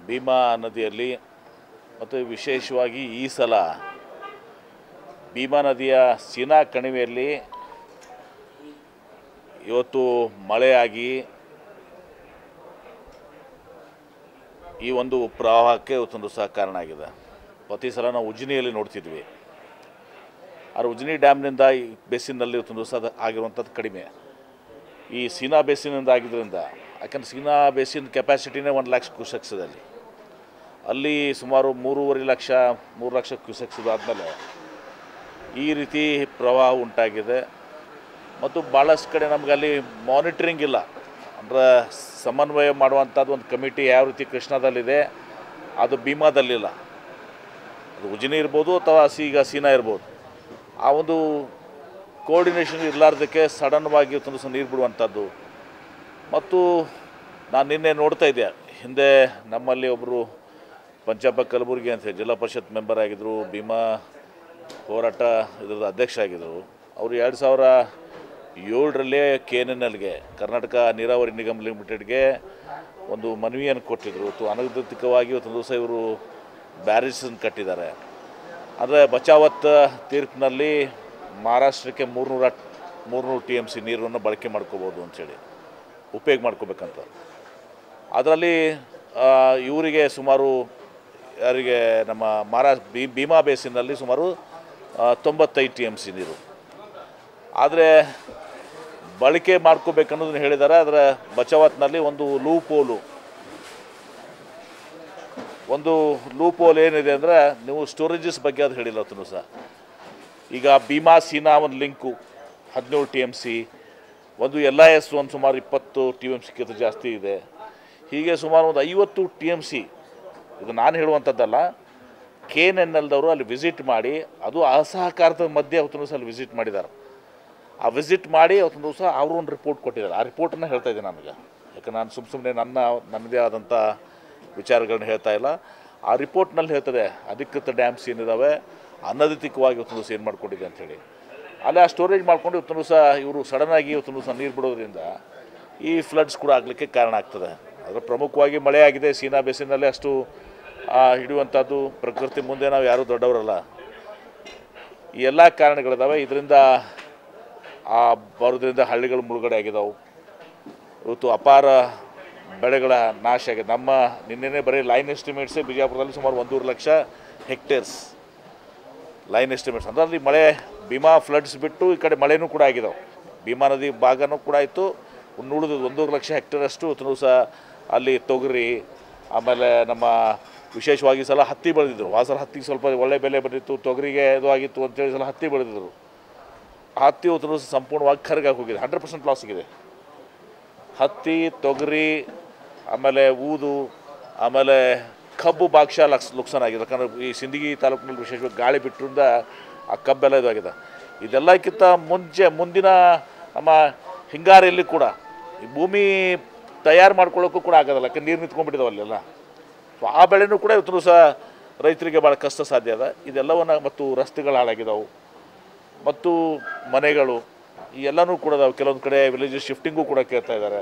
ಭೀಮಾ ನದಿಯಲ್ಲಿ ಮತ್ತು ವಿಶೇಷವಾಗಿ ಈ ಸಲ ಭೀಮಾ ನದಿಯ ಸೀನಾ ಕಣಿವೆಯಲ್ಲಿ ಇವತ್ತು ಮಳೆಯಾಗಿ ಈ ಒಂದು ಪ್ರವಾಹಕ್ಕೆ ಇವತ್ತೊಂದು ಸಹ ಕಾರಣ ಆಗಿದೆ. ಪ್ರತಿ ಸಲ ನಾವು ಉಜ್ಜಿನಿಯಲ್ಲಿ ನೋಡ್ತಿದ್ವಿ, ಆದರೆ ಉಜ್ಜಿನಿ ಡ್ಯಾಮ್ನಿಂದ ಈ ಬೇಸಿನಲ್ಲಿ ಇವತ್ತೊಂದು ಸಹ ಆಗಿರುವಂಥದ್ದು ಕಡಿಮೆ. ಈ ಸೀನಾ ಬೇಸಿನಿಂದ ಆಗಿದ್ದರಿಂದ, ಯಾಕಂದ್ರೆ ಸೀನಾ ಬೇಸಿನ ಕೆಪಾಸಿಟಿನೇ 1 ಲಕ್ಷ ಕ್ಯೂಸೆಕ್ಸ್ ಇದೆ. ಅಲ್ಲಿ ಸುಮಾರು 3 ಲಕ್ಷ ಕ್ಯೂಸೆಕ್ಸ್ ಆದಮೇಲೆ ಈ ರೀತಿ ಪ್ರವಾಹ ಉಂಟಾಗಿದೆ. ಮತ್ತು ಭಾಳಷ್ಟು ಕಡೆ ನಮಗೆ ಅಲ್ಲಿ ಮಾನಿಟರಿಂಗ್ ಇಲ್ಲ, ಅಂದರೆ ಸಮನ್ವಯ ಮಾಡುವಂಥದ್ದು ಒಂದು ಕಮಿಟಿ ಯಾವ ರೀತಿ ಕೃಷ್ಣದಲ್ಲಿದೆ ಅದು ಭೀಮಾದಲ್ಲಿಲ್ಲ. ಅದು ಉಜ್ಜಿನಿ ಇರ್ಬೋದು ಅಥವಾ ಈಗ ಸೀನಾ ಇರ್ಬೋದು. ಆ ಒಂದು ಕೋಆರ್ಡಿನೇಷನ್ ಇರಲಾರ್ದಕ್ಕೆ ಸಡನ್ವಾಗಿ ಇವತ್ತೊಂದು ಸಹ ನೀರು ಬಿಡುವಂಥದ್ದು. ಮತ್ತು ನಾನು ನಿನ್ನೆ ನೋಡ್ತಾ ಇದ್ದೆ, ಹಿಂದೆ ನಮ್ಮಲ್ಲಿ ಒಬ್ಬರು ಪಂಚಪ್ಪ ಕಲಬುರ್ಗಿ ಅಂತ ಜಿಲ್ಲಾ ಪರಿಷತ್ ಮೆಂಬರ್ ಆಗಿದ್ದರು, ಭೀಮಾ ಹೋರಾಟ ಇದರದ ಅಧ್ಯಕ್ಷ ಆಗಿದ್ದರು. ಅವರು 2007ರಲ್ಲಿ KNNLಗೆ ಕರ್ನಾಟಕ ನೀರಾವರಿ ನಿಗಮ ಲಿಮಿಟೆಡ್ಗೆ ಒಂದು ಮನವಿಯನ್ನು ಕೊಟ್ಟಿದ್ದರು. ಅನಧಿಕೃತವಾಗಿ ಇವತ್ತೊಂದು ದಿವಸ ಇವರು ಬ್ಯಾರೇಜನ್ನು ಕಟ್ಟಿದ್ದಾರೆ. ಅಂದರೆ ಬಚಾವತ್ ತೀರ್ಪಿನಲ್ಲಿ ಮಹಾರಾಷ್ಟ್ರಕ್ಕೆ 300 TMC ನೀರನ್ನು ಬಳಕೆ ಮಾಡ್ಕೋಬೋದು ಅಂಥೇಳಿ ಉಪಯೋಗ ಮಾಡ್ಕೋಬೇಕಂತ. ಅದರಲ್ಲಿ ಇವರಿಗೆ ಸುಮಾರು ಯಾರಿಗೆ ನಮ್ಮ ಭೀಮಾ ಬೇಸಿನಲ್ಲಿ ಸುಮಾರು 95 TMC ನೀರು ಆದರೆ ಬಳಕೆ ಮಾಡ್ಕೋಬೇಕನ್ನೋದನ್ನು ಹೇಳಿದ್ದಾರೆ. ಅದರ ಬಚಾವತ್ನಲ್ಲಿ ಒಂದು ಲೂಪ್ ಹೋಲ್ ಏನಿದೆ ಅಂದರೆ, ನೀವು ಸ್ಟೋರೇಜಸ್ ಬಗ್ಗೆ ಅದು ಹೇಳಿಲ್ಲ ಅದನ್ನು ಸಹ. ಈಗ ಭೀಮಾ ಸೀನಾ ಒಂದು ಲಿಂಕು 17 TMC, ಒಂದು LIS ಒಂದು ಸುಮಾರು 20 TMCಗಿಂತ ಜಾಸ್ತಿ ಇದೆ. ಹೀಗೆ ಸುಮಾರು ಒಂದು 50 TMC, ಇದು ನಾನು ಹೇಳುವಂಥದ್ದಲ್ಲ, KNNLದವರು ಅಲ್ಲಿ ವಿಸಿಟ್ ಮಾಡಿ, ಅದು ಅಸಹಕಾರದ ಮಧ್ಯೆ ಅವತ್ತೊಂದು ಸಹ ಅಲ್ಲಿ ವಿಸಿಟ್ ಮಾಡಿದ್ದಾರೆ. ಆ ವಿಸಿಟ್ ಮಾಡಿ ಅವತ್ತೊಂದು ದಿವಸ ಅವರು ಒಂದು ರಿಪೋರ್ಟ್ ಕೊಟ್ಟಿದ್ದಾರೆ. ಆ ರಿಪೋರ್ಟನ್ನು ಹೇಳ್ತಾ ಇದ್ದೆ ನನಗೆ, ಯಾಕೆ ನಾನು ಸುಮ್ಮನೆ ನನ್ನದೇ ಆದಂಥ ವಿಚಾರಗಳನ್ನ ಹೇಳ್ತಾ ಇಲ್ಲ. ಆ ರಿಪೋರ್ಟ್ನಲ್ಲಿ ಹೇಳ್ತದೆ ಅಧಿಕೃತ ಡ್ಯಾಮ್ಸ್ ಏನಿದ್ದಾವೆ ಅನಧಿಕೃತವಾಗಿ ಇವತ್ತೊಂದು ದಿವಸ ಏನು ಮಾಡ್ಕೊಂಡಿದೆ ಅಂಥೇಳಿ. ಅಲ್ಲಿ ಆ ಸ್ಟೋರೇಜ್ ಮಾಡ್ಕೊಂಡು ಇವತ್ತೊಂದು ದಿವಸ ಇವರು ಸಡನ್ನಾಗಿ ಇವತ್ತೊಂದು ದಿವಸ ನೀರು ಬಿಡೋದ್ರಿಂದ ಈ ಫ್ಲಡ್ಸ್ ಕೂಡ ಆಗಲಿಕ್ಕೆ ಕಾರಣ ಆಗ್ತದೆ. ಅದರ ಪ್ರಮುಖವಾಗಿ ಮಳೆ ಆಗಿದೆ. ಸೀನಾ ಬೇಸಿನಲ್ಲಿ ಅಷ್ಟು ಹಿಡಿಯುವಂಥದ್ದು ಪ್ರಕೃತಿ ಮುಂದೆ ನಾವು ಯಾರೂ ದೊಡ್ಡವರಲ್ಲ. ಈ ಎಲ್ಲ ಕಾರಣಗಳಿದ್ದಾವೆ. ಇದರಿಂದ ಬರೋದ್ರಿಂದ ಹಳ್ಳಿಗಳು ಮುಳುಗಡೆ ಆಗಿದ್ದಾವೆ. ಇವತ್ತು ಅಪಾರ ಬೆಳೆಗಳ ನಾಶ ಆಗಿದೆ. ನಮ್ಮ ನಿನ್ನೆ ಬರೀ ಲೈನ್ ಎಸ್ಟಿಮೇಟ್ಸೇ ಬಿಜಾಪುರದಲ್ಲಿ ಸುಮಾರು 1.5 ಲಕ್ಷ ಹೆಕ್ಟೇರ್ಸ್ ಲೈನ್ ಎಸ್ಟಿಮೇಟ್ಸ್. ಅಂದರೆ ಅಲ್ಲಿ ಮಳೆ ಭೀಮಾ ಫ್ಲಡ್ಸ್ ಬಿಟ್ಟು ಈ ಕಡೆ ಮಳೆನೂ ಕೂಡ ಆಗಿದ್ದಾವೆ. ಭೀಮಾ ನದಿ ಭಾಗನೂ ಕೂಡ ಆಯಿತು. ಉಳಿದು 1.5 ಲಕ್ಷ ಹೆಕ್ಟೇರಷ್ಟು ಇವತ್ತು ಸಹ ಅಲ್ಲಿ ತೊಗರಿ, ಆಮೇಲೆ ನಮ್ಮ ವಿಶೇಷವಾಗಿ ಸಲ ಹತ್ತಿ ಬೆಳೆದಿದ್ರು. ಆ ಸಲ ಹತ್ತಿಗೆ ಸ್ವಲ್ಪ ಒಳ್ಳೆ ಬೆಲೆ ಬಂದಿತ್ತು, ತೊಗರಿಗೆ ಇದು ಆಗಿತ್ತು ಅಂತೇಳಿ ಸಲ ಹತ್ತಿ ಬೆಳೆದಿದ್ರು. ಹತ್ತಿ ಇವತ್ತು ಸಂಪೂರ್ಣವಾಗಿ ಕರಗಾಗಿ ಹೋಗಿದೆ, 100% ಲಾಸ್ ಆಗಿದೆ. ಹತ್ತಿ, ತೊಗರಿ, ಆಮೇಲೆ ಊದು, ಆಮೇಲೆ ಕಬ್ಬು ಭಾಗಶಃ ನುಕ್ಸಾನ ಆಗಿದೆ. ಯಾಕಂದರೆ ಈ ಸಿಂದಗಿ ತಾಲೂಕಿನಲ್ಲಿ ವಿಶೇಷವಾಗಿ ಗಾಳಿ ಬಿಟ್ಟರಿಂದ ಆ ಕಬ್ಬೆಲ್ಲ ಇದಾಗಿದೆ. ಇದೆಲ್ಲಕ್ಕಿಂತ ಮುಂದಿನ ನಮ್ಮ ಹಿಂಗಾರಿಯಲ್ಲಿ ಕೂಡ ಈ ಭೂಮಿ ತಯಾರು ಮಾಡ್ಕೊಳ್ಳೋಕ್ಕೂ ಕೂಡ ಆಗೋದಲ್ಲ, ಯಾಕೆ ನೀರು ನಿಂತ್ಕೊಂಡ್ಬಿಟ್ಟಿದ್ದಾವೆ ಅಲ್ಲೆಲ್ಲ. ಸೊ ಆ ಬೆಳೆನೂ ಕೂಡ ಇವತ್ತು ಸಹ ರೈತರಿಗೆ ಭಾಳ ಕಷ್ಟ ಸಾಧ್ಯ ಇದೆ. ಇದೆಲ್ಲವನ್ನು ಮತ್ತು ರಸ್ತೆಗಳು ಹಾಳಾಗಿದ್ದಾವೆ ಮತ್ತು ಮನೆಗಳು ಈ ಎಲ್ಲನೂ ಕೂಡ ಕೆಲವೊಂದು ಕಡೆ ವಿಲೇಜಸ್ ಶಿಫ್ಟಿಂಗು ಕೂಡ ಕೇಳ್ತಾ ಇದ್ದಾರೆ.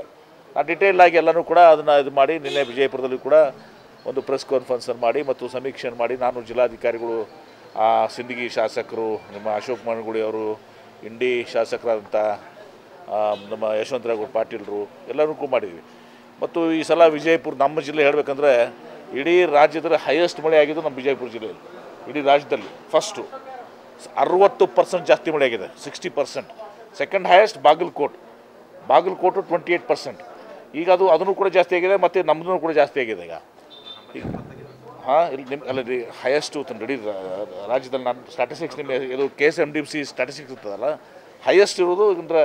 ನಾನು ಡಿಟೇಲ್ ಆಗಿ ಎಲ್ಲನೂ ಕೂಡ ಅದನ್ನು ಇದು ಮಾಡಿ ನಿನ್ನೆ ವಿಜಯಪುರದಲ್ಲಿ ಕೂಡ ಒಂದು ಪ್ರೆಸ್ ಕಾನ್ಫರೆನ್ಸನ್ನು ಮಾಡಿ ಮತ್ತು ಸಮೀಕ್ಷೆಯನ್ನು ಮಾಡಿ ನಾನು ಜಿಲ್ಲಾಧಿಕಾರಿಗಳು, ಸಿಂದಗಿ ಶಾಸಕರು, ನಮ್ಮ ಅಶೋಕ್ ಮನಗುಳಿ ಅವರು, ಇಂಡಿ ಶಾಸಕರಾದಂಥ ನಮ್ಮ ಯಶವಂತರಾವ್ ಪಾಟೀಲರು ಎಲ್ಲರೂ ಕೂಡ ಮಾಡಿದ್ವಿ. ಮತ್ತು ಈ ಸಲ ವಿಜಯಪುರ ನಮ್ಮ ಜಿಲ್ಲೆ ಹೇಳಬೇಕಂದ್ರೆ ಇಡೀ ರಾಜ್ಯದಲ್ಲಿ ಹೈಯೆಸ್ಟ್ ಮಳೆ ಆಗಿದ್ದು ನಮ್ಮ ವಿಜಯಪುರ ಜಿಲ್ಲೆಯಲ್ಲಿ. ಇಡೀ ರಾಜ್ಯದಲ್ಲಿ ಫಸ್ಟು 60% ಜಾಸ್ತಿ ಮಳೆ ಆಗಿದೆ, 60%. Second highest Bagalkot 28%. ಈಗ ಅದನ್ನು ಕೂಡ ಜಾಸ್ತಿ ಆಗಿದೆ ಮತ್ತು ನಮ್ಮದೂ ಕೂಡ ಜಾಸ್ತಿ ಆಗಿದೆ. ಈಗ ಇಲ್ಲಿ ಅಲ್ಲದೆ ಹೈಯೆಸ್ಟು ಇಡೀ ರಾಜ್ಯದಲ್ಲಿ ನಾನು ಸ್ಟ್ಯಾಟಿಸ್ಟಿಕ್ಸ್ ನಿಮ್ಮ ಇದು KSMDC ಸ್ಟ್ಯಾಟಿಸ್ಟಿಕ್ಸ್ ಇರ್ತದಲ್ಲ, ಹೈಯೆಸ್ಟ್ ಇರೋದು ಅಂದರೆ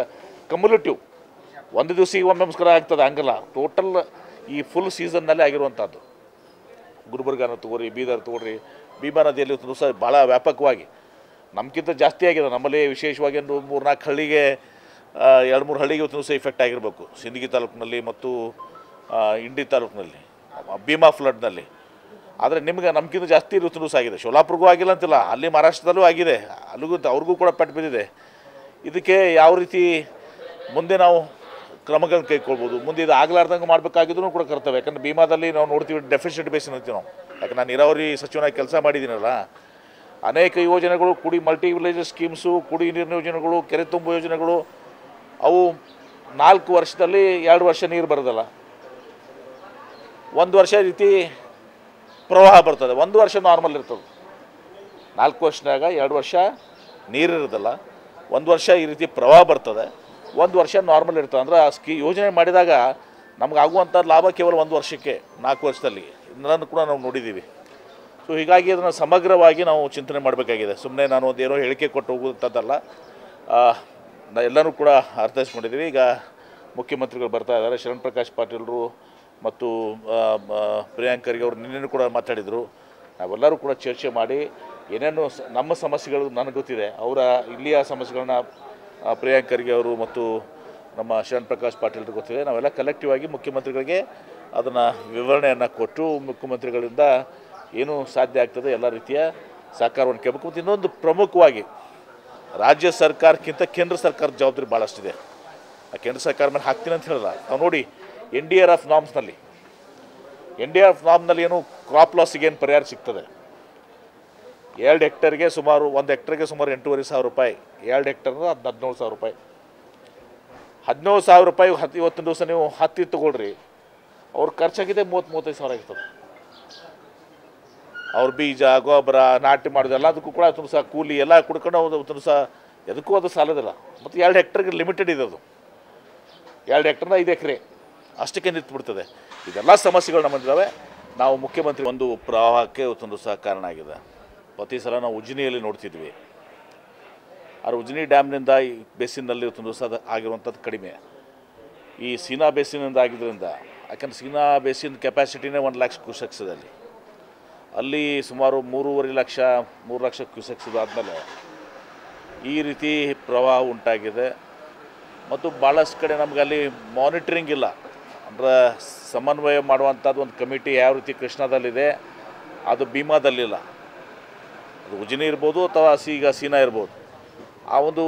ಕಮ್ಯುಲೇಟಿವ್ ಒಂದು ದಿವಸಿಗೆ ಒಮ್ಮೆ ಆಗ್ತದೆ, ಹಂಗಲ್ಲ. ಟೋಟಲ್ ಈ ಫುಲ್ ಸೀಸನ್ನಲ್ಲೇ ಆಗಿರುವಂಥದ್ದು. ಗುಲ್ಬರ್ಗಾನ ತೊಗೊಳ್ರಿ, ಬೀದರ್ ತೊಗೊಳ್ರಿ, ಭೀಮಾ ನದಿಯಲ್ಲಿ ಇವತ್ತು ದಿವಸ ಭಾಳ ವ್ಯಾಪಕವಾಗಿ ನಮಗಿಂತ ಜಾಸ್ತಿ ಆಗಿದೆ. ನಮ್ಮಲ್ಲಿ ವಿಶೇಷವಾಗಿ ಒಂದು 3-4 ಹಳ್ಳಿಗೆ 2-3 ಹಳ್ಳಿಗೆ ಇವತ್ತು ದಿವಸ ಇಫೆಕ್ಟ್ ಆಗಿರಬೇಕು. ಸಿಂದಗಿ ತಾಲೂಕಿನಲ್ಲಿ ಮತ್ತು ಇಂಡಿ ತಾಲೂಕಿನಲ್ಲಿ ಭೀಮಾ ಫ್ಲಡ್ನಲ್ಲಿ. ಆದರೆ ನಮಗಿಂತ ಜಾಸ್ತಿ ಇವತ್ತು ದಿವಸ ಆಗಿದೆ. ಶೋಲಾಪುರಗೂ ಆಗಿಲ್ಲ ಅಂತಿಲ್ಲ, ಅಲ್ಲಿ ಮಹಾರಾಷ್ಟ್ರದಲ್ಲೂ ಆಗಿದೆ, ಅವ್ರಿಗೂ ಕೂಡ ಪೆಟ್ಟು ಬಿದ್ದಿದೆ. ಇದಕ್ಕೆ ಯಾವ ರೀತಿ ಮುಂದೆ ನಾವು ಕ್ರಮಗಳನ್ನು ಕೈಗೊಳ್ಬೋದು. ಮುಂದೆ ಇದು ಆಗಲಾರ್ದಂಗೆ ಮಾಡಬೇಕಾಗಿದ್ದು ಕೂಡ ಕರ್ತವ್ಯ. ಯಾಕಂದರೆ ಭೀಮಾದಲ್ಲಿ ನಾವು ನೋಡ್ತೀವಿ ಡೆಫಿಸಿಟ್ ಬೇಸಿನ್ ಅಂತೀವಿ ನಾವು. ಯಾಕಂದ್ರೆ ನಾನು ನೀರಾವರಿ ಸಚಿವನಾಗಿ ಕೆಲಸ ಮಾಡಿದ್ದೀನಲ್ಲ, ಅನೇಕ ಯೋಜನೆಗಳು ಮಲ್ಟಿ ವಿಲೇಜ್ ಸ್ಕೀಮ್ಸು, ಕುಡಿ ನೀರಿನ ಯೋಜನೆಗಳು, ಕೆರೆ ತುಂಬು ಯೋಜನೆಗಳು, ಅವು 4 ವರ್ಷದಲ್ಲಿ 2 ವರ್ಷ ನೀರು ಬರೋದಲ್ಲ, 1 ವರ್ಷ ರೀತಿ ಪ್ರವಾಹ ಬರ್ತದೆ, 1 ವರ್ಷ ನಾರ್ಮಲ್ ಇರ್ತದೆ. 4 ವರ್ಷದಾಗ 2 ವರ್ಷ ನೀರು ಇರೋದಲ್ಲ, 1 ವರ್ಷ ಈ ರೀತಿ ಪ್ರವಾಹ ಬರ್ತದೆ, 1 ವರ್ಷ ನಾರ್ಮಲ್ ಇರ್ತದೆ. ಅಂದರೆ ಆ ಯೋಜನೆ ಮಾಡಿದಾಗ ನಮಗಾಗುವಂಥ ಲಾಭ ಕೇವಲ 1 ವರ್ಷಕ್ಕೆ, 4 ವರ್ಷದಲ್ಲಿ ಇದನ್ನು ಕೂಡ ನಾವು ನೋಡಿದ್ದೀವಿ. ಸೊ ಹೀಗಾಗಿ ಅದನ್ನು ಸಮಗ್ರವಾಗಿ ನಾವು ಚಿಂತನೆ ಮಾಡಬೇಕಾಗಿದೆ. ಸುಮ್ಮನೆ ನಾನು ಒಂದೇನೋ ಹೇಳಿಕೆ ಕೊಟ್ಟು ಹೋಗುವಂಥದ್ದಲ್ಲ, ಎಲ್ಲರೂ ಕೂಡ ಅರ್ಥೈಸ್ಕೊಂಡಿದ್ದೀವಿ. ಈಗ ಮುಖ್ಯಮಂತ್ರಿಗಳು ಬರ್ತಾ ಇದ್ದಾರೆ, ಶರಣ್ ಪ್ರಕಾಶ್ ಪಾಟೀಲರು ಮತ್ತು ಪ್ರಿಯಾಂಕ್ ಖರ್ಗೆ ಅವರು ನಿನ್ನೆನೂ ಕೂಡ ಮಾತಾಡಿದರು. ನಾವೆಲ್ಲರೂ ಕೂಡ ಚರ್ಚೆ ಮಾಡಿ ಏನೇನು ನಮ್ಮ ಸಮಸ್ಯೆಗಳು ನನಗೆ ಗೊತ್ತಿದೆ, ಅವರ ಇಲ್ಲಿಯ ಸಮಸ್ಯೆಗಳನ್ನ ಪ್ರಿಯಾಂಕ್ ಖರ್ಗೆ ಅವರು ಮತ್ತು ನಮ್ಮ ಶರಣ್ ಪ್ರಕಾಶ್ ಪಾಟೀಲ್ರು ಗೊತ್ತಿದೆ. ನಾವೆಲ್ಲ ಕಲೆಕ್ಟಿವ್ ಆಗಿ ಮುಖ್ಯಮಂತ್ರಿಗಳಿಗೆ ಅದನ್ನು ವಿವರಣೆಯನ್ನು ಕೊಟ್ಟು ಮುಖ್ಯಮಂತ್ರಿಗಳಿಂದ ಏನು ಸಾಧ್ಯ ಆಗ್ತದೆ ಎಲ್ಲ ರೀತಿಯ ಸಹಕಾರವನ್ನು ಕೇಳಬೇಕು. ಮತ್ತು ಇನ್ನೊಂದು ಪ್ರಮುಖವಾಗಿ ರಾಜ್ಯ ಸರ್ಕಾರಕ್ಕಿಂತ ಕೇಂದ್ರ ಸರ್ಕಾರದ ಜವಾಬ್ದಾರಿ ಭಾಳಷ್ಟಿದೆ. ಆ ಕೇಂದ್ರ ಸರ್ಕಾರ ಮೇಲೆ ಹಾಕ್ತೀನಿ ಅಂತ ಹೇಳಲ್ಲ. ನಾವು ನೋಡಿ NDRF ನಾಮ್ಸ್ನಲ್ಲಿ ಏನು ಕ್ರಾಪ್ ಲಾಸಿಗೆ ಏನು ಪರಿಹಾರ ಸಿಗ್ತದೆ, 2 ಹೆಕ್ಟರ್ಗೆ ಸುಮಾರು 1 ಹೆಕ್ಟರ್ಗೆ ಸುಮಾರು 8,500 ರೂಪಾಯಿ, 2 ಹೆಕ್ಟರ್ ಅಂದ್ರೆ 17,000 ರೂಪಾಯಿ. 17,000 ರೂಪಾಯಿ ಇವತ್ತಿನ ದಿವಸ ನೀವು ಹತ್ತಿ ತೊಗೊಳ್ರಿ, ಅವ್ರ ಖರ್ಚಾಗಿದೆ 30-35 ಸಾವಿರ ಆಗಿರ್ತದೆ. ಅವ್ರ ಬೀಜ, ಗೊಬ್ಬರ, ನಾಟಿ ಮಾಡೋದು ಎಲ್ಲದಕ್ಕೂ ಕೂಡ ಅವತ್ತು ಸಹ ಕೂಲಿ ಎಲ್ಲ ಕುಡ್ಕೊಂಡು ಅವತ್ತು ಸಹ ಎದಕ್ಕೂ ಅದು ಸಾಲೋದಿಲ್ಲ. ಮತ್ತು 2 ಹೆಕ್ಟರ್ಗೆ ಲಿಮಿಟೆಡ್ ಇದೆ. ಅದು 2 ಹೆಕ್ಟರ್ನ 5 ಎಕರೆ ಅಷ್ಟಕ್ಕೆ ನಿಂತುಬಿಡ್ತದೆ. ಇದೆಲ್ಲ ಸಮಸ್ಯೆಗಳು ನಮ್ಮದಿದ್ದಾವೆ. ನಾವು ಮುಖ್ಯಮಂತ್ರಿ ಒಂದು ಪ್ರವಾಹಕ್ಕೆ ಇವತ್ತೊಂದು ಸಹ ಕಾರಣ ಆಗಿದೆ. ಪ್ರತಿ ಸಲ ನಾವು ಉಜ್ಜಿನಿಯಲ್ಲಿ ನೋಡ್ತಿದ್ವಿ. ಆ ಉಜ್ಜಿನಿ ಡ್ಯಾಮ್ನಿಂದ ಈ ಬೇಸಿನ್ನಲ್ಲಿ ಇವತ್ತೊಂದು ಸಹ ಆಗಿರುವಂಥದ್ದು ಕಡಿಮೆ. ಈ ಸೀನಾ ಬೇಸಿನಿಂದ ಆಗಿದ್ದರಿಂದ, ಯಾಕಂದ್ರೆ ಸೀನಾ ಬೇಸಿನ್ ಕೆಪಾಸಿಟಿನೇ 1 ಲಕ್ಷ ಕ್ಯೂಸೆಕ್ಸ್ ಇದೆ. ಅಲ್ಲಿ ಸುಮಾರು 3.5 ಲಕ್ಷ 3 ಲಕ್ಷ ಕ್ಯೂಸೆಕ್ಸ್ ಆದಮೇಲೆ ಈ ರೀತಿ ಪ್ರವಾಹ ಉಂಟಾಗಿದೆ. ಮತ್ತು ಭಾಳಷ್ಟು ಕಡೆ ನಮ್ಗೆ ಅಲ್ಲಿ ಮಾನಿಟ್ರಿಂಗ್ ಇಲ್ಲ. ಅಂದರೆ ಸಮನ್ವಯ ಮಾಡುವಂಥದ್ದು ಒಂದು ಕಮಿಟಿ ಯಾವ ರೀತಿ ಕೃಷ್ಣದಲ್ಲಿದೆ, ಅದು ಭೀಮಾದಲ್ಲಿಲ್ಲ. ಅದು ಉಜ್ಜಿನಿ ಇರ್ಬೋದು ಅಥವಾ ಈಗ ಸೀನಾ ಇರ್ಬೋದು. ಆ ಒಂದು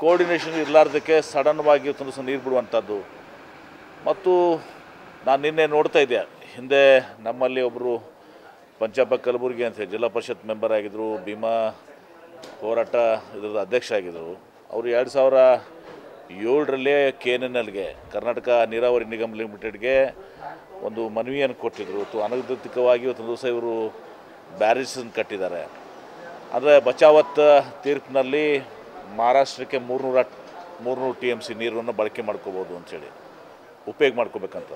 ಕೋಆರ್ಡಿನೇಷನ್ ಇರಲಾರ್ದಕ್ಕೆ ಸಡನ್ವಾಗಿ ಒಂದು ಸಹ ನೀರು ಬಿಡುವಂಥದ್ದು. ಮತ್ತು ನಾನು ನಿನ್ನೆ ನೋಡ್ತಾ ಇದ್ದೆ, ಹಿಂದೆ ನಮ್ಮಲ್ಲಿ ಒಬ್ಬರು ಪಂಚಪ್ಪ ಕಲಬುರ್ಗಿ ಅಂತ ಜಿಲ್ಲಾ ಪರಿಷತ್ ಮೆಂಬರ್ ಆಗಿದ್ದರು, ಭೀಮಾ ಹೋರಾಟ ಇದರದ ಅಧ್ಯಕ್ಷ ಆಗಿದ್ದರು. ಅವರು 2007ರಲ್ಲಿ KNNLಗೆ ಕರ್ನಾಟಕ ನೀರಾವರಿ ನಿಗಮ ಲಿಮಿಟೆಡ್ಗೆ ಒಂದು ಮನವಿಯನ್ನು ಕೊಟ್ಟಿದ್ದರು. ಅನಧಿಕೃತವಾಗಿ ಇವತ್ತು ದಿವಸ ಇವರು ಬ್ಯಾರೇಜನ್ನು ಕಟ್ಟಿದ್ದಾರೆ. ಅಂದರೆ ಬಚಾವತ್ ತೀರ್ಪಿನಲ್ಲಿ ಮಹಾರಾಷ್ಟ್ರಕ್ಕೆ 300 TMC ನೀರನ್ನು ಬಳಕೆ ಮಾಡ್ಕೋಬೋದು ಅಂಥೇಳಿ, ಉಪಯೋಗ ಮಾಡ್ಕೋಬೇಕಂತ.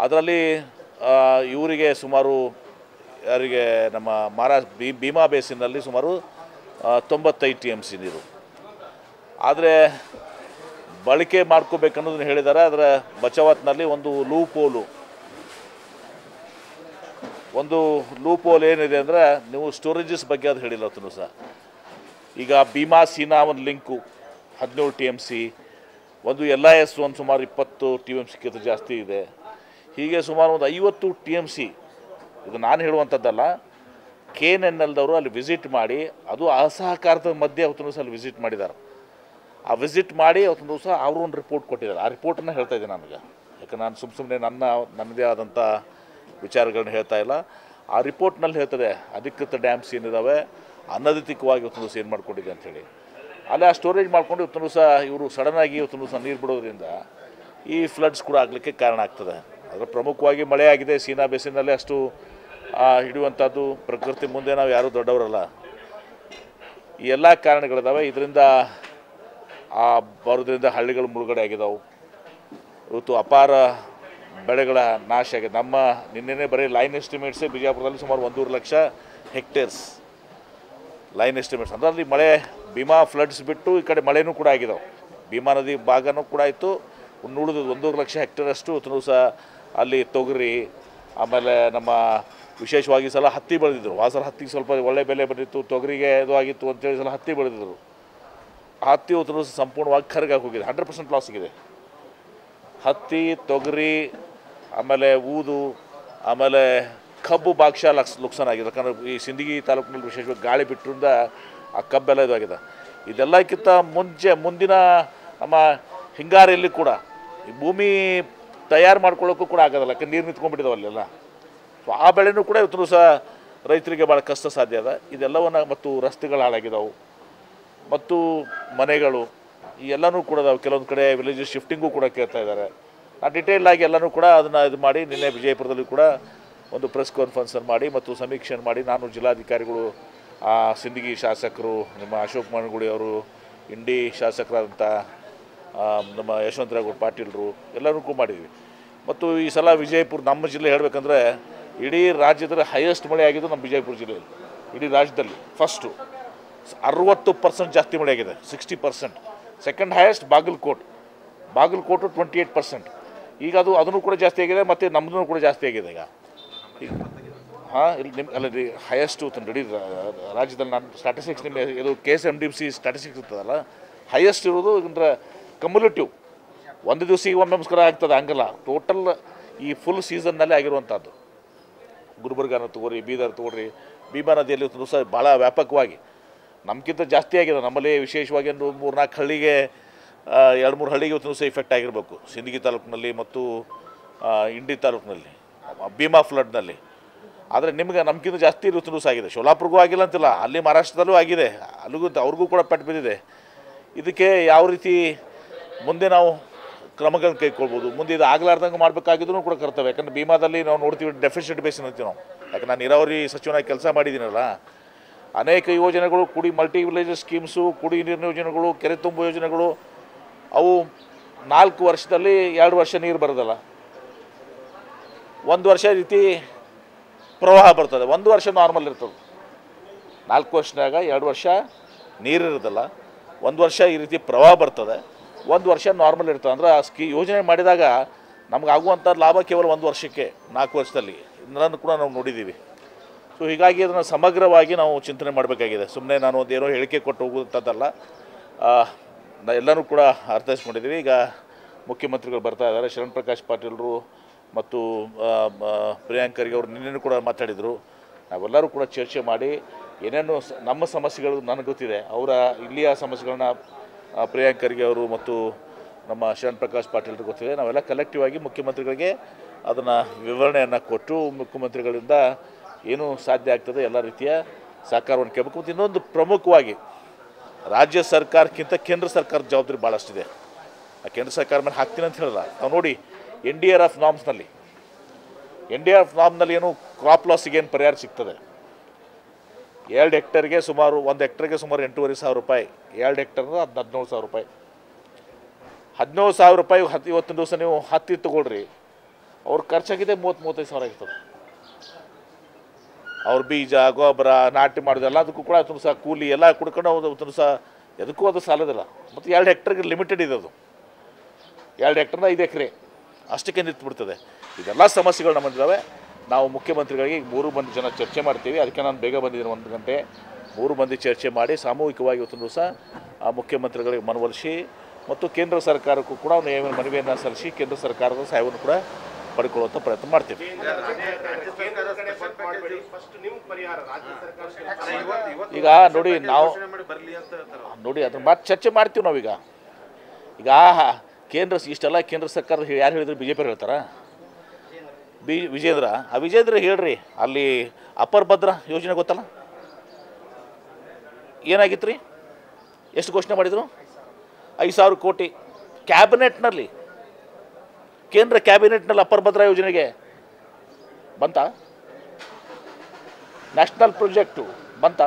ಅದರಲ್ಲಿ ಇವರಿಗೆ ಸುಮಾರು ಯಾರಿಗೆ ನಮ್ಮ ಭೀಮಾ ಬೇಸಿನಲ್ಲಿ ಸುಮಾರು 95 TMC ನೀರು ಆದರೆ ಬಳಕೆ ಮಾಡ್ಕೋಬೇಕನ್ನೋದನ್ನು ಹೇಳಿದ್ದಾರೆ. ಅದರ ಬಚಾವತ್ನಲ್ಲಿ ಒಂದು ಲೂಪೋಲ್ ಏನಿದೆ ಅಂದರೆ, ನೀವು ಸ್ಟೋರೇಜಸ್ ಬಗ್ಗೆ ಅದು ಹೇಳಿಲ್ಲ ಅವತ್ತು ಸಹ. ಈಗ ಭೀಮಾ ಸೀನಾ ಒಂದು ಲಿಂಕು 17 TMC, ಒಂದು LIS ಒಂದು ಸುಮಾರು 20 TMCಗಿಂತ ಜಾಸ್ತಿ ಇದೆ. ಹೀಗೆ ಸುಮಾರು ಒಂದು 50 TMC. ಇದು ನಾನು ಹೇಳುವಂಥದ್ದಲ್ಲ, KNNLದವರು ಅಲ್ಲಿ ವಿಸಿಟ್ ಮಾಡಿ, ಅದು ಅಸಹಕಾರದ ಮಧ್ಯೆ ಅವತ್ತು ಸಹ ಅಲ್ಲಿ ವಿಸಿಟ್ ಮಾಡಿದ್ದಾರೆ. ಆ ವಿಸಿಟ್ ಮಾಡಿ ಅವತ್ತೊಂದು ದಿವಸ ಅವರು ಒಂದು ರಿಪೋರ್ಟ್ ಕೊಟ್ಟಿದ್ದಾರೆ. ಆ ರಿಪೋರ್ಟನ್ನು ಹೇಳ್ತಾ ಇದ್ದೀನಿ ನನಗೆ, ಯಾಕಂದ್ರೆ ನಾನು ಸುಮ್ಮನೆ ನನ್ನದೇ ಆದಂಥ ವಿಚಾರಗಳನ್ನ ಹೇಳ್ತಾ ಇಲ್ಲ. ಆ ರಿಪೋರ್ಟ್ನಲ್ಲಿ ಹೇಳ್ತದೆ ಅಧಿಕೃತ ಡ್ಯಾಮ್ಸ್ ಏನಿದ್ದಾವೆ ಅನಧಿಕೃತವಾಗಿ ಇವತ್ತೊಂದು ದಿವಸ ಏನು ಮಾಡ್ಕೊಂಡಿದೆ ಅಂಥೇಳಿ. ಅಲ್ಲೇ ಆ ಸ್ಟೋರೇಜ್ ಮಾಡ್ಕೊಂಡು ಇವತ್ತೊಂದು ದಿವಸ ಇವರು ಸಡನ್ನಾಗಿ ಇವತ್ತೊಂದು ದಿವಸ ನೀರು ಬಿಡೋದ್ರಿಂದ ಈ ಫ್ಲಡ್ಸ್ ಕೂಡ ಆಗಲಿಕ್ಕೆ ಕಾರಣ ಆಗ್ತದೆ. ಅದರ ಪ್ರಮುಖವಾಗಿ ಮಳೆ ಆಗಿದೆ. ಸೀನಾ ಬೇಸಿನಲ್ಲಿ ಅಷ್ಟು ಹಿಡಿಯುವಂಥದ್ದು ಪ್ರಕೃತಿ ಮುಂದೆ ನಾವು ಯಾರೂ ದೊಡ್ಡವರಲ್ಲ. ಈ ಎಲ್ಲ ಕಾರಣಗಳಿದ್ದಾವೆ. ಇದರಿಂದ ಬರೋದ್ರಿಂದ ಹಳ್ಳಿಗಳು ಮುಳುಗಡೆ ಆಗಿದ್ದಾವೆ. ಇವತ್ತು ಅಪಾರ ಬೆಳೆಗಳ ನಾಶ ಆಗಿದೆ. ನಮ್ಮ ನಿನ್ನೆ ಬರೀ ಲೈನ್ ಎಸ್ಟಿಮೇಟ್ಸೇ ಬಿಜಾಪುರದಲ್ಲಿ ಸುಮಾರು 1.5 ಲಕ್ಷ ಹೆಕ್ಟೇರ್ಸ್ ಲೈನ್ ಎಸ್ಟಿಮೇಟ್ಸ್. ಅಂದರೆ ಅಲ್ಲಿ ಮಳೆ ಭೀಮಾ ಫ್ಲಡ್ಸ್ ಬಿಟ್ಟು ಈ ಕಡೆ ಮಳೆನೂ ಕೂಡ ಆಗಿದ್ದಾವೆ. ಭೀಮಾ ನದಿ ಭಾಗನೂ ಕೂಡ ಆಯಿತು. ಉಳಿದು 1.5 ಲಕ್ಷ ಹೆಕ್ಟೇರಷ್ಟು ಸಹ ಅಲ್ಲಿ ತೊಗರಿ, ಆಮೇಲೆ ನಮ್ಮ ವಿಶೇಷವಾಗಿ ಸಲ ಹತ್ತಿ ಬೆಳೆದಿದ್ರು. ಆ ಸಲ ಹತ್ತಿಗೆ ಸ್ವಲ್ಪ ಒಳ್ಳೆ ಬೆಲೆ ಬಂದಿತ್ತು, ತೊಗರಿಗೆ ಇದು ಆಗಿತ್ತು ಅಂತೇಳಿ ಸಲ ಹತ್ತಿ ಬೆಳೆದಿದ್ರು. ಹತ್ತಿ ಸಂಪೂರ್ಣವಾಗಿ ಕರ್ಗಾಗಿ ಹೋಗಿದೆ, 100% ಲಾಸ್ ಆಗಿದೆ. ಹತ್ತಿ, ತೊಗರಿ, ಆಮೇಲೆ ಊದು, ಆಮೇಲೆ ಕಬ್ಬು ಭಾಗಶಃ ಲುಕ್ಸಾನ್ ಆಗಿದೆ. ಯಾಕಂದರೆ ಈ ಸಿಂದಗಿ ತಾಲೂಕಿನಲ್ಲಿ ವಿಶೇಷವಾಗಿ ಗಾಳಿ ಬಿಟ್ಟರಿಂದ ಆ ಕಬ್ಬೆಲ್ಲ ಇದಾಗಿದೆ. ಇದೆಲ್ಲಕ್ಕಿಂತ ಮುಂದಿನ ನಮ್ಮ ಹಿಂಗಾರಿಯಲ್ಲಿ ಕೂಡ ಈ ಭೂಮಿ ತಯಾರು ಮಾಡ್ಕೊಳ್ಳೋಕ್ಕೂ ಕೂಡ ಆಗೋದಿಲ್ಲ, ಯಾಕಂದ್ರೆ ನೀರು ನಿಂತ್ಕೊಂಡ್ಬಿಟ್ಟಿದಾವೆ ಅಲ್ಲೆಲ್ಲ. ಸೊ ಆ ಬೆಳೆನೂ ಕೂಡ ಇವತ್ತು ಸಹ ರೈತರಿಗೆ ಭಾಳ ಕಷ್ಟ ಸಾಧ್ಯ ಅದ. ಇದೆಲ್ಲವನ್ನು ಮತ್ತು ರಸ್ತೆಗಳು ಹಾಳಾಗಿದ್ದಾವೆ ಮತ್ತು ಮನೆಗಳು ಈ ಎಲ್ಲನೂ ಕೂಡ ಅದಾವೆ. ಕೆಲವೊಂದು ಕಡೆ ವಿಲೇಜಸ್ ಶಿಫ್ಟಿಂಗು ಕೂಡ ಕೇಳ್ತಾ ಇದ್ದಾರೆ. ಆ ಡಿಟೇಲ್ ಆಗಿ ಎಲ್ಲನೂ ಕೂಡ ಅದನ್ನು ಇದು ಮಾಡಿ ನಿನ್ನೆ ವಿಜಯಪುರದಲ್ಲಿ ಕೂಡ ಒಂದು ಪ್ರೆಸ್ ಕಾನ್ಫರೆನ್ಸನ್ನು ಮಾಡಿ ಮತ್ತು ಸಮೀಕ್ಷೆಯನ್ನು ಮಾಡಿ ನಾನು ಜಿಲ್ಲಾಧಿಕಾರಿಗಳು, ಸಿಂದಗಿ ಶಾಸಕರು, ನಮ್ಮ ಅಶೋಕ್ ಮನಗುಳಿ ಅವರು, ಇಂಡಿ ಶಾಸಕರಾದಂಥ ನಮ್ಮ ಯಶವಂತರಾವ್ ಪಾಟೀಲ್ರು ಎಲ್ಲರೂ ಕೂಡ ಮಾಡಿದ್ವಿ. ಮತ್ತು ಈ ಸಲ ವಿಜಯಪುರ ನಮ್ಮ ಜಿಲ್ಲೆ ಹೇಳಬೇಕಂದ್ರೆ ಇಡೀ ರಾಜ್ಯದಲ್ಲಿ ಹೈಯೆಸ್ಟ್ ಮಳೆ ಆಗಿದ್ದು ನಮ್ಮ ವಿಜಯಪುರ ಜಿಲ್ಲೆಯಲ್ಲಿ. ಇಡೀ ರಾಜ್ಯದಲ್ಲಿ ಫಸ್ಟು 60% ಜಾಸ್ತಿ ಮಳೆ ಆಗಿದೆ, 60%. Second highest Bagalkot 28%. ಈಗ ಅದನ್ನು ಕೂಡ ಜಾಸ್ತಿ ಆಗಿದೆ ಮತ್ತು ನಮ್ಮದೂ ಕೂಡ ಜಾಸ್ತಿ ಆಗಿದೆ ಈಗ. ಇಲ್ಲಿ ನಿಮ್ಮ ಅಲ್ಲ ರೀ ಹೈಯೆಸ್ಟು ಇಡೀ ರಾಜ್ಯದಲ್ಲಿ ನಾನು ಸ್ಟ್ಯಾಟಿಸ್ಟಿಕ್ಸ್ ನಿಮ್ಮ ಇದು KSMDC ಸ್ಟ್ಯಾಟಿಸ್ಟಿಕ್ಸ್ ಇರ್ತದಲ್ಲ, ಹೈಯೆಸ್ಟ್ ಇರೋದು ಅಂದರೆ ಕಮ್ಯುಲೇಟಿವ್ ಒಂದು ದಿವಸಿಗೆ ಒಮ್ಮೆ ಆಗ್ತದೆ ಹಂಗಲ್ಲ, ಟೋಟಲ್ ಈ ಫುಲ್ ಸೀಸನ್ನಲ್ಲಿ ಆಗಿರುವಂಥದ್ದು. ಗುಲ್ಬರ್ಗಾನ ತೊಗೊಳ್ರಿ, ಬೀದರ್ ತೊಗೊಳ್ರಿ, ಭೀಮಾ ನದಿಯಲ್ಲಿ ಸಹ ಭಾಳ ವ್ಯಾಪಕವಾಗಿ ನಮಗಿಂತ ಜಾಸ್ತಿ ಆಗಿದೆ. ನಮ್ಮಲ್ಲಿ ವಿಶೇಷವಾಗಿ ಒಂದು 3-4 ಹಳ್ಳಿಗೆ 2-3 ಹಳ್ಳಿಗೆ ಇವತ್ತು ಸಹ ಇಫೆಕ್ಟ್ ಆಗಿರಬೇಕು. ಸಿಂದಗಿ ತಾಲೂಕಿನಲ್ಲಿ ಮತ್ತು ಇಂಡಿ ತಾಲೂಕಿನಲ್ಲಿ ಭೀಮಾ ಫ್ಲಡ್ನಲ್ಲಿ. ಆದರೆ ನಿಮ್ಗೆ ನಮಗಿಂತ ಜಾಸ್ತಿ ಇವತ್ತು ಸಹ ಆಗಿದೆ. ಶೋಲಾಪುರ್ಗೂ ಆಗಿಲ್ಲ ಅಂತಿಲ್ಲ, ಅಲ್ಲಿ ಮಹಾರಾಷ್ಟ್ರದಲ್ಲೂ ಆಗಿದೆ, ಅವ್ರಿಗೂ ಕೂಡ ಪೆಟ್ಟು ಬಿದ್ದಿದೆ. ಇದಕ್ಕೆ ಯಾವ ರೀತಿ ಮುಂದೆ ನಾವು ಕ್ರಮಗಳನ್ನು ಕೈಗೊಳ್ಬೋದು, ಮುಂದೆ ಇದು ಆಗಲಾರ್ದಂಗೆ ಮಾಡಬೇಕಾಗಿದ್ರು ಕೂಡ ಕರ್ತವ್ಯ. ಯಾಕಂದರೆ ಭೀಮಾದಲ್ಲಿ ನಾವು ನೋಡ್ತೀವಿ ಡೆಫಿಸಿಟ್ ಬೇಸ್ ಅಂತೀವಿ ನಾವು. ಯಾಕಂದ್ರೆ ನಾನು ನೀರಾವರಿ ಸಚಿವನಾಗಿ ಕೆಲಸ ಮಾಡಿದ್ದೀನಲ್ಲ, ಅನೇಕ ಯೋಜನೆಗಳು ಮಲ್ಟಿ ವಿಲೇಜಸ್ ಸ್ಕೀಮ್ಸು, ಕುಡಿ ನೀರಿನ ಯೋಜನೆಗಳು, ಕೆರೆ ತುಂಬು ಯೋಜನೆಗಳು, ಅವು 4 ವರ್ಷದಲ್ಲಿ 2 ವರ್ಷ ನೀರು ಬರೋದಲ್ಲ, 1 ವರ್ಷ ರೀತಿ ಪ್ರವಾಹ ಬರ್ತದೆ, 1 ವರ್ಷ ನಾರ್ಮಲ್ ಇರ್ತದೆ. 4 ವರ್ಷದಾಗ 2 ವರ್ಷ ನೀರು ಇರೋದಲ್ಲ, 1 ವರ್ಷ ಈ ರೀತಿ ಪ್ರವಾಹ ಬರ್ತದೆ, 1 ವರ್ಷ ನಾರ್ಮಲ್ ಇರ್ತದೆ. ಅಂದ್ರೆ ಆ ಯೋಜನೆ ಮಾಡಿದಾಗ ನಮಗಾಗುವಂಥ ಲಾಭ ಕೇವಲ 1 ವರ್ಷಕ್ಕೆ, 4 ವರ್ಷದಲ್ಲಿ ಇದನ್ನು ಕೂಡ ನಾವು ನೋಡಿದ್ದೀವಿ. ಸೊ ಹೀಗಾಗಿ ಅದನ್ನು ಸಮಗ್ರವಾಗಿ ನಾವು ಚಿಂತನೆ ಮಾಡಬೇಕಾಗಿದೆ. ಸುಮ್ಮನೆ ನಾನು ಒಂದೇನೋ ಹೇಳಿಕೆ ಕೊಟ್ಟು ಹೋಗುವಂಥದ್ದಲ್ಲ, ಎಲ್ಲನೂ ಕೂಡ ಅರ್ಥೈಸ್ಕೊಂಡಿದ್ದೀವಿ. ಈಗ ಮುಖ್ಯಮಂತ್ರಿಗಳು ಬರ್ತಾ ಇದ್ದಾರೆ, ಶರಣ್ ಪ್ರಕಾಶ್ ಪಾಟೀಲ್ರು ಮತ್ತು ಪ್ರಿಯಾಂಕ್ ಖರ್ಗೆ ಅವರು ನಿನ್ನೆನೂ ಕೂಡ ಮಾತಾಡಿದರು. ನಾವೆಲ್ಲರೂ ಕೂಡ ಚರ್ಚೆ ಮಾಡಿ ಏನೇನು ನಮ್ಮ ಸಮಸ್ಯೆಗಳು ನನಗೆ ಗೊತ್ತಿದೆ, ಅವರ ಇಲ್ಲಿಯ ಸಮಸ್ಯೆಗಳನ್ನ ಪ್ರಿಯಾಂಕ್ ಖರ್ಗೆ ಅವರು ಮತ್ತು ನಮ್ಮ ಶರಣ್ ಪ್ರಕಾಶ್ ಪಾಟೀಲ್ರು ಗೊತ್ತಿದೆ. ನಾವೆಲ್ಲ ಕಲೆಕ್ಟಿವ್ ಆಗಿ ಮುಖ್ಯಮಂತ್ರಿಗಳಿಗೆ ಅದನ್ನು ವಿವರಣೆಯನ್ನು ಕೊಟ್ಟು ಮುಖ್ಯಮಂತ್ರಿಗಳಿಂದ ಏನು ಸಾಧ್ಯ ಆಗ್ತದೆ ಎಲ್ಲ ರೀತಿಯ ಸಹಕಾರವನ್ನು ಕೇಳಬೇಕು. ಮತ್ತು ಇನ್ನೊಂದು ಪ್ರಮುಖವಾಗಿ ರಾಜ್ಯ ಸರ್ಕಾರಕ್ಕಿಂತ ಕೇಂದ್ರ ಸರ್ಕಾರದ ಜವಾಬ್ದಾರಿ ಭಾಳಷ್ಟಿದೆ. ಆ ಕೇಂದ್ರ ಸರ್ಕಾರ ಮೇಲೆ ಹಾಕ್ತೀನಿ ಅಂತ ಹೇಳಲ್ಲ. ನಾವು ನೋಡಿ NDRF ನಾಮ್ಸ್ನಲ್ಲಿ ಏನು ಕ್ರಾಪ್ ಲಾಸಿಗೆ ಏನು ಪರಿಹಾರ ಸಿಗ್ತದೆ, 2 ಹೆಕ್ಟರ್ಗೆ ಸುಮಾರು 1 ಹೆಕ್ಟರ್ಗೆ ಸುಮಾರು 8,500 ರೂಪಾಯಿ, 2 ಹೆಕ್ಟರ್ ಅಂದರೆ 17,000 ರೂಪಾಯಿ. 17,000 ರೂಪಾಯಿ ಇವತ್ತಿನ ದಿವಸ ನೀವು ಹತ್ತಿ ತೊಗೊಳ್ರಿ, ಅವ್ರ ಖರ್ಚಾಗಿದೆ 30-35 ಸಾವಿರ ಆಗಿರ್ತದೆ. ಅವ್ರ ಬೀಜ, ಗೊಬ್ಬರ, ನಾಟಿ ಮಾಡೋದೆಲ್ಲ ಅದಕ್ಕೂ ಕೂಡ ಅದನ್ನು ಸಹ ಕೂಲಿ ಎಲ್ಲ ಕುಡ್ಕೊಂಡು ಅದನ್ನು ಸಹ ಎದಕ್ಕೂ ಅದು ಸಾಲೋದಿಲ್ಲ. ಮತ್ತು 2 ಹೆಕ್ಟರ್ಗೆ ಲಿಮಿಟೆಡ್ ಇದೆ ಅದು, 2 ಹೆಕ್ಟರ್ನ 5 ಎಕರೆ ಅಷ್ಟಕ್ಕೆ ನಿಂತುಬಿಡ್ತದೆ. ಇದೆಲ್ಲ ಸಮಸ್ಯೆಗಳು ನಮ್ಮದಿದ್ದಾವೆ. ನಾವು ಮುಖ್ಯಮಂತ್ರಿಗಳಿಗೆ 3 ಮಂದಿ ಜನ ಚರ್ಚೆ ಮಾಡ್ತೀವಿ. ಅದಕ್ಕೆ ನಾನು ಬೇಗ ಬಂದಿದ್ದೀನಿ, 1 ಗಂಟೆ. 3 ಮಂದಿ ಚರ್ಚೆ ಮಾಡಿ ಸಾಮೂಹಿಕವಾಗಿ ಇವತ್ತು ದಿವಸ ಆ ಮುಖ್ಯಮಂತ್ರಿಗಳಿಗೆ ಮನವೊಲಿಸಿ ಮತ್ತು ಕೇಂದ್ರ ಸರ್ಕಾರಕ್ಕೂ ಕೂಡ ಮನವಿಯನ್ನು ಸಲ್ಲಿಸಿ ಕೇಂದ್ರ ಸರ್ಕಾರದ ಸಹಾಯವನ್ನು ಕೂಡ ಪಡ್ಕೊಳ್ಳುವಂಥ ಪ್ರಯತ್ನ ಮಾಡ್ತೀವಿ. ಈಗ ನೋಡಿ ಅದ್ರ ಮಾತು ಚರ್ಚೆ ಮಾಡ್ತೀವಿ ನಾವೀಗ. ಈಗ ಇಷ್ಟೆಲ್ಲ ಕೇಂದ್ರ ಸರ್ಕಾರದ ಯಾರು ಹೇಳಿದ್ರು, BJP ಹೇಳ್ತಾರಾ? ವಿಜೇಂದ್ರ ಹೇಳ್ರಿ. ಅಲ್ಲಿ ಅಪರ್ ಭದ್ರಾ ಯೋಜನೆ ಗೊತ್ತಲ್ಲ, ಏನಾಗಿತ್ತು ರೀ? ಎಷ್ಟು ಘೋಷಣೆ ಮಾಡಿದರು? 5,000 ಕೋಟಿ ಕ್ಯಾಬಿನೆಟ್ನಲ್ಲಿ, ಕೇಂದ್ರ ಕ್ಯಾಬಿನೆಟ್ನಲ್ಲಿ ಅಪರ್ ಭದ್ರಾ ಯೋಜನೆಗೆ ಬಂತ? ನ್ಯಾಷನಲ್ ಪ್ರಾಜೆಕ್ಟು ಬಂತ?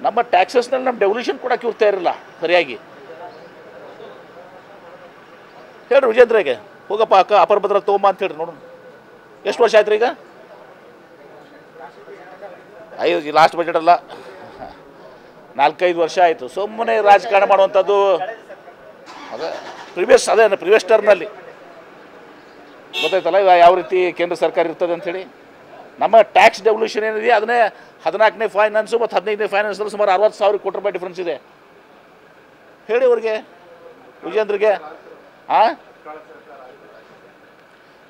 ನಮ್ಮ ಟ್ಯಾಕ್ಸಸ್ನಲ್ಲಿ ನಮ್ಮ ಡೆವಲ್ಯೂಷನ್ ಕೊಡೋಕ್ಕೆ ಇರ್ತಾ ಇರಲಿಲ್ಲ ಸರಿಯಾಗಿ. ಹೇಳ್ರಿ ವಿಜೇಂದ್ರಗೆ, ಹೋಗಪ್ಪ ಅಪರ್ ಭದ್ರಾ ತೊಗೊಂಬ ಅಂತ ಹೇಳ್ರಿ ನೋಡೋಣ. ಎಷ್ಟು ವರ್ಷ ಆಯ್ತು ರೀ ಈಗ? ಲಾಸ್ಟ್ ಬಜೆಟ್ ಅಲ್ಲ, 4-5 ವರ್ಷ ಆಯಿತು. ಸುಮ್ಮನೆ ರಾಜಕಾರಣ ಮಾಡುವಂಥದ್ದು. ಅದೇ ಪ್ರಿವಿಯಸ್ ಟರ್ಮ್ನಲ್ಲಿ ಗೊತ್ತಾಯ್ತಲ್ಲ ಯಾವ ರೀತಿ ಕೇಂದ್ರ ಸರ್ಕಾರ ಇರ್ತದೆ ಅಂಥೇಳಿ. ನಮ್ಮ ಟ್ಯಾಕ್ಸ್ ಡೆವಲ್ಯೂಷನ್ ಏನಿದೆ ಅದನ್ನೇ 14ನೇ ಫೈನಾನ್ಸು ಮತ್ತು 15ನೇ ಫೈನಾನ್ಸಲ್ಲಿ ಸುಮಾರು 60,000 ಕೋಟಿ ರೂಪಾಯಿ ಡಿಫ್ರೆನ್ಸ್ ಇದೆ. ಹೇಳಿ ಅವ್ರಿಗೆ, ವಿಜೇಂದ್ರಿಗೆ.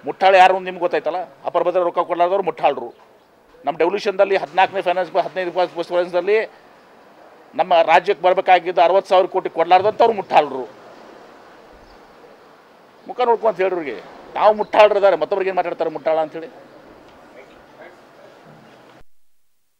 ಮುಟ್ಟಾಳು ಯಾರು ಅಂತ ನಿಮ್ಗೆ ಗೊತ್ತಾಯ್ತಲ್ಲ. ಅಪರ್ ಭದ್ರಾ ರೊಕ್ಕ ಕೊಡಲಾರ್ದವ್ರು ಮುಟ್ಟಾಳರು. ನಮ್ಮ ಡೆವಲ್ಯೂಷನ್ದಲ್ಲಿ 14ನೇ ಫೈನಾನ್ಸ್ 15ನೇ ಫೈನಾನ್ಸ್ದಲ್ಲಿ ನಮ್ಮ ರಾಜ್ಯಕ್ಕೆ ಬರಬೇಕಾಗಿದ್ದು 60,000 ಕೋಟಿ ಕೊಡಲಾರ್ದಂಥವ್ರು ಮುಟ್ಟಾಳ್ರು. ಮುಖ ನೋಡ್ಕೊಂತ ಹೇಳ್ರಿಗೆ ನಾವು ಮುಟ್ಟಾಳ್ರು ಇದ್ದಾರೆ, ಮತ್ತೊಬ್ರಿಗೆ ಏನು ಮಾತಾಡ್ತಾರೆ ಮುಟ್ಟಾಳ ಅಂಥೇಳಿ.